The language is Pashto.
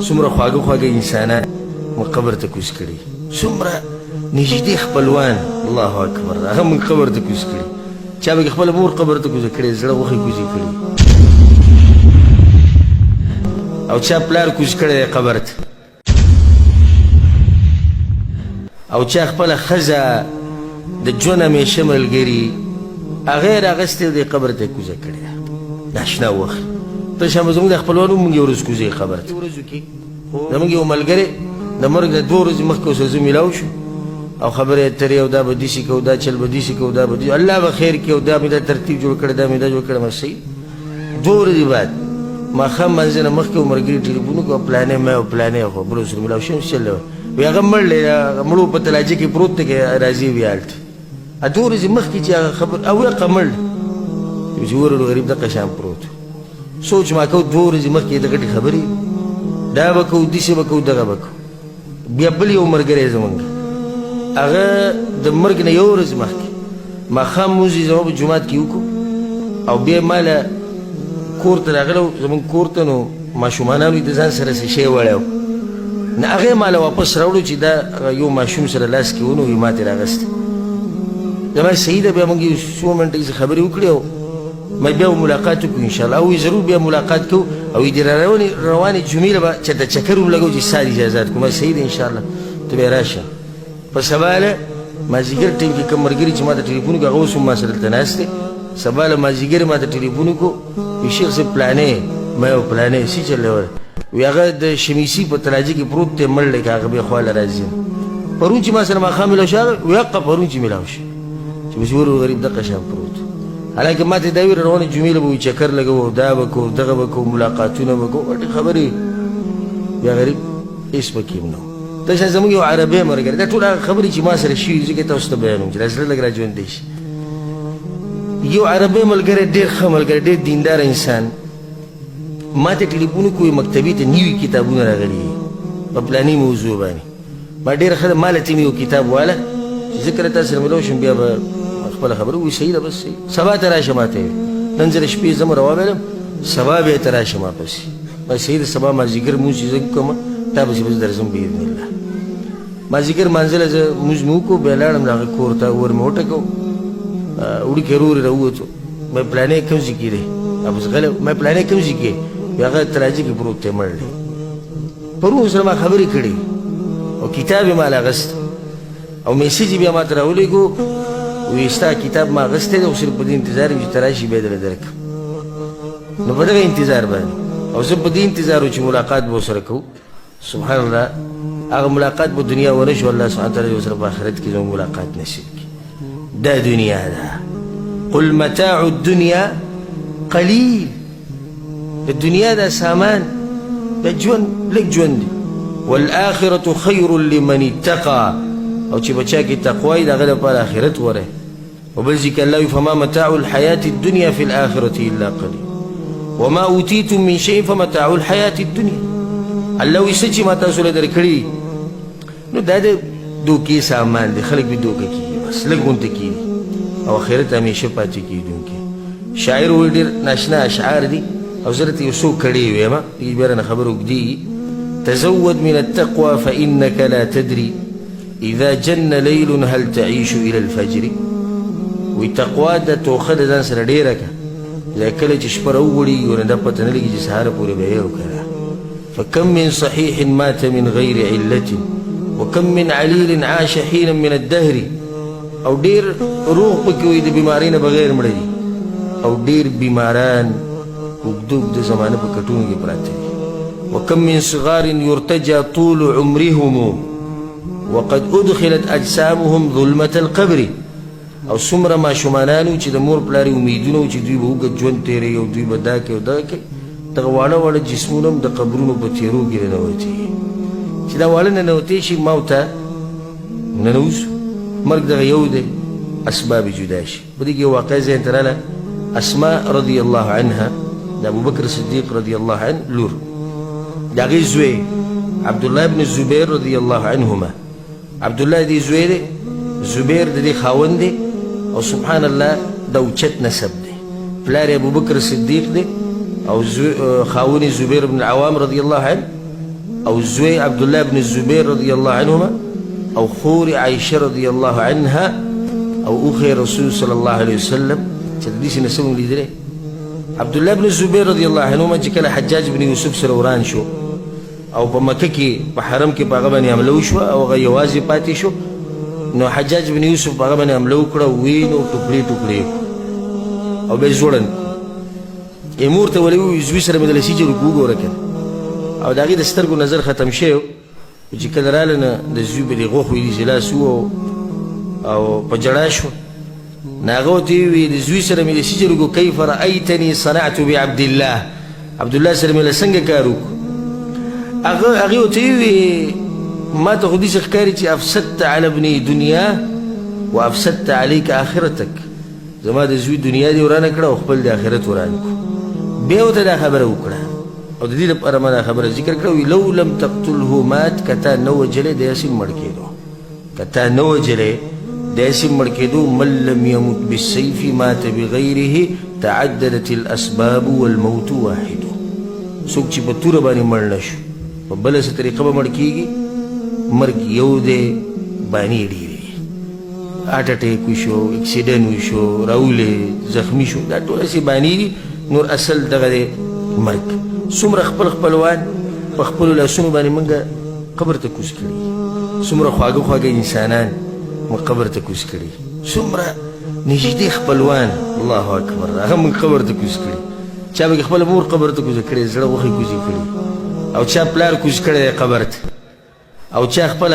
څومره خواږه خواږه انسانان موږ قبر ته کوز کړي، څومره نږدې خپلوان، الله اکبر، هغه موږ قبر ته کوز کړي. چا به خپله مور قبر ته کوزه کړې، زړه غوښې کوزې کړي، او چا پلار کوز کړی دی قبر ته، او چا خپله ښځه د ژوند همیشه ملګري هغه یې راغستې دی قبر ته یې کوزه کړې ده. ناشنا وخت ته شامه زموږ د خپلوانو مونږ یو ورځ کوزې قبر ته. ورځو کې زموږ یو ملګری د مرګ د 2 ورځې مخکې ورسره زه میلاو شو، او خبرې اترې او دا به داسې کوو، دا چل به داسې کوو، دا به الله به خیر کړي، او دا مې دا ترتیب جوړ کړی، دا مې دا جوړ کړی. ما صحیح 2 ورځې بعد ماښام مانځه نه مخکې و ملګري ټلیفون وکړو، پلانې ما او پلانې خو بل سره میلاو شوم، چل دی وایي هغه مړ دی، مړو په تلاجه کې پروت دی، راځي وي هلته 2 ورځې مخکې چې هغه خبر او یقه مړ دی، چې ورلو غریب دقه شان پروت. سوچ ما کوو 2 ورځې مخکې د غټې خبرې دا به کوو، داسې به کوو، دغه به کوو. بیا بل یو ملګری زمونږ هغه د مرګ نه 1 ورځ مخکې ماښام مونځ یې زما په جومات کې وکړو، او بیا ما له کور ته راغلی و، زمونږ کور ته نو ماشومانانو یې د ځان سره څه شی وړی و، نه هغه یې ما له واپس راوړو چې دا یو ماشوم سره لاس کې ونیو، ما ترې راغستی. زما صحیح ده، بیا موږ یو څو منټه کښې خبرې وکړې، او ما بیا ملاقات وکړو انشاءالله، او ضرور بیا ملاقات کوو، او د روانې جمعې له به چېرته چکر ولګو چې ستا اجازات کوو. ما صحیح ده انشاءالله، ته بیا راشه. په سبا له مازدیګر ټایم کې کوم ملګري چې ما ته ټلیفون وکړو هغه اوس هم ما سره دلته ناست دی. سبا له مازدیګر ما ته ټلیفون وکړو، وایي شیخ صاحب پلانې، ما یو پلانې څه چل دی وایي هغه د شمیسي په تلاجه کې پروت دی، مړ دی، که هغه بیا خواله راځي. پرون چې ما سره ماښام میلاو شو هغه وایي حقه پرون چې میلاو شو چې بس ور غریب دقه شان پروت. حالانکه ما ته دا ویل روانې جمعې له به وایي چکر لګوو، دا به کوو، دغه به کوو، ملاقاتونه به کوو، غټې خبرې. بیا غریب هېڅ پکې هم نه و. داشان زموږ یو عربی ملګری، دا ټول هغه خبرې چې ما سره شوي دي، ځکه تاسو ته بیانوم چې دا زړه لږ را ژوندی شي. یو عربی ملګری، ډېر ښه ملګری، ډېر دینداره انسان، ما ته ټلیفون وکړو، مکتبې ته نوي کتابونه راغلي دي په پلاني موضوع باندې. ما ډېره ښه ده، ما له ته مې یو کتاب واله چې زه کله تا سره میلاو شم بیا به خپله خبره وایي. صحیح ده، بس صحیح، سبا ته راشه. ما ته یې نن زه د شپې ځم راوبیلم، سبا بیا ته راشه ما پسې. بس صحیح ده، سبا مازدیګر مونځ چې زه کوم تا پسې بس درځم باذن الله. مازدیګر مانځله زه مونځ مې وکړو، بیا لاړم د هغه کور ته، ور مې وټکو، وړوکی ورور یې راووتو، ما پلانې کوم ځای کې دی، بس غلی ما پلانې کوم ځای کې، بیا هغه تلاجه کې پروت دی، مړ دی. پرون سره ما خبرې کړې، او کتاب یې ما له اغوستی، او میسج یې بیا ما ته راولېږو، وایي ستا کتاب ما اغوستی دی، خو صرف په دې انتظار یم چې ته راشي بیا درله درکړم. نو په دغه انتظار باندې، او زه په دې انتظار و چې ملاقات به ورسره کوو. سبحان الله، هغه ملاقات په دنیا ونه شو، الله سبحانه تعالی ورسره په آخرت کې زموږ ملاقات نصیب کړي. دا دنیا ده، قل متاع الدنیا قلیل. د دنیا دا سامان دا ژوند لږ ژوند دی، والآخرة خیر لمن اتقى، او چې بچا کې تقوا وي د هغه لپاره آخرت غوره. وبل ځای کې الله وایي فما متاع الحیاة الدنیا فی الآخرة الا قلیل وما اوتیتم من شیء فمتاع الحیاة الدنیا. الله وایي څه چې ما تاسو له درکړي نو دا د دوکې سامان دی، خلک به دوکه کېږي، بس لږ غونته کېږي، او آخرت همیشه پاتې کېدونکی. شاعر وایي ډېر ناشنا اشعار دي، او زه درته یو څو کړې ویم، دې بیا رانه خبره اوږدېږي. تزود من التقوى فإنك لا تدري إذا جن ليل هل تعيش إلى الفجر. وی تقوا د توخه د ځان سره ډېره کړه، لکه کله چې شپه راووړي نو دا پته نه لګي چې سهاره پورې به یې وکړه. فكم من صحيح مات من غير علة وكم من عليل عاش حينا من الدهر. او ډېر روغ پکې وي د بیمارۍ نه بغیر مړه دي، او ډېر بیماران اوږده اوږده زمانه په کټونو کې پراته دي. وكم من صغار يرتجى طول عمرهم وقد ادخلت اجسامهم ظلمة القبر. او څومره ماشومانانو چې د مور پلار امیدونه و چې دوی به اوږد ژوند تېروي، او دوی به دا کوي او دا کوي، دغه واړه واړه جسمونه هم د قبرونو په تیرو کې ننوتي. چې دا واړه ننوتی شي ما ورته ننوځو، مرګ دغه یو دی، اسباب جدا شي. په دې کې یو واقعه ذهن ته راغله، اسماء رضی الله عنها د ابوبکر صدیق رضی الله عنه لور، د هغې زوی عبدالله ابن زبیر رضی الله عنهما. عبدالله دې زوی دی، زبیر د دې خاوند دی، او سبحان الله د اوچت نسب دی. پلار یې ابوبکر صدیق دی، او خاوند یې زبیر بن العوام رضی الله عنه، او زوی عبدالله بن الزبیر رضی الله عنهما او خور عائشه رضی الله عنها او اوخی رسول صلی الله علیه وسلم چې د دې سي نسب لیدلی عبدالله بن الزبیر رضی الله عنهما چې کله حجاج بن یوسف سره وران شو او په مکه کې په حرم کې په هغه باندې حمله وشوه او هغه یوازې پاتې شو نو حجاج بن یوسف په هغه باندې حمله وکړه وینو ټوکړې ټوکړې او بیا یې ځوړند یې مور ته ولې وویل زوی سره مې د لسیجې رکو وګوره که او د هغې د سترګو نظر ختم شوی چې کله راله نه د زوی به دې غوښ ویلي چې لاس او په ژړا شوه نو هغه ورته وویل د زوی سره مې د سیجې رکو کیف رأیتني صنعت بعبدالله عبدالله سره مې له څنګه کار وکړو هغې ورته وویل ما ته خو داسې ښکاري چې افسدت على ابني دنیا وافسدت عليك آخرتك زما د زوی دنیا دې ورانه کړه او خپل د آخرت ورانه کړو بیا ورته دا خبره وکړه او د دې لپاره ما دا خبره ذکر کړه لو لم تقتله مات که تا نه وجلی د یاسین مړ کېدو که تا نه وجلی د یاسین مړ کېدو من لم یمت بالسیف مات بغیره تعددت الاسباب والموت واحد څوک چې په توره باندې مړ نه شو په بله څه طریقه به مړ کېږي مرګ یو دی بانې ډېرې هارټ اټیک وشو اکسیډنټ وشو راولې زخمی شو دا ټول هسې بانې دي نور اصل دغه دی مرګ څومره خپل خپلوان په خپلو لاسونو باندې موږ قبر ته کوز کړي څومره خواږه خواږه انسانان موږ قبر ته کوز کړي څومره نږدې خپلوان الله اکبر هغه موږ قبر ته کوز کړي چا به خپله مور قبر ته کوزه کړې زړه غوښې کوزې کړي او چا پلار کوز کړی دی قبر ته او چا خپله